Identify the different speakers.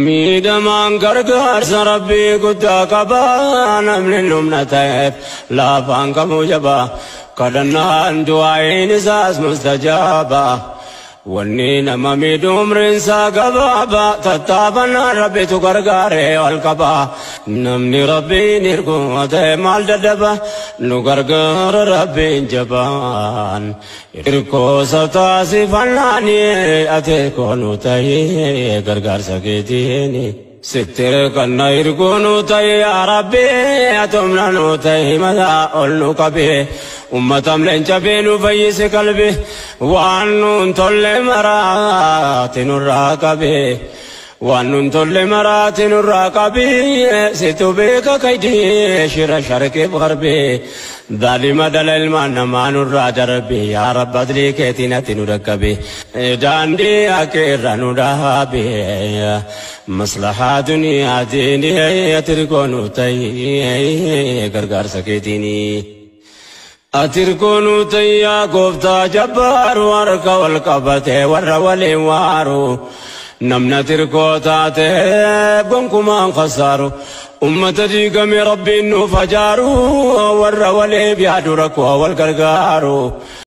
Speaker 1: Miidhamaan gargaarsa rabbii guddaa qaba namni humna ta'eef laafaan kamuu jaba kadhannaan du'aayin isaas mustajaaba wanni nama miidhu umriinsaa gabaaba tattaafannaan rabbitu gargaaree ol qaba namni rabbiin hirkuu ta'e maal dadhaba nu gargaara rabbiin jabaan hirkoosa taasifannaani ate koonu ta'e gargaarsa keetiini sittere kanna hirkoonu ta'e yaa rabbi atumna nu ta'e mataa ol nu qabe ummatam leenca beenu fayyise qalbe waan nun tolle maraati nurraa qabe waan nun tolle maraati nurraa qabe situ beeka kaydee shira sharqeef garbe daalima dhala ilmaan namaa nurraa darbe yaa rabbi adlii keetiin ati nu dhaqqabe daandii akeerra nu dhaabe maslahaa duniyaa diinii ati hirkoonu ta'e gargaarsa keetiini atirkoonu tayya gooftaa jabbaaru harka wal qabate warra waliin waaru namna tirkoo taate gonkumaan khasaaru ummata diigame rabbiin nuuf ajaaru warra waliif yaadu rakkoo wal gargaaru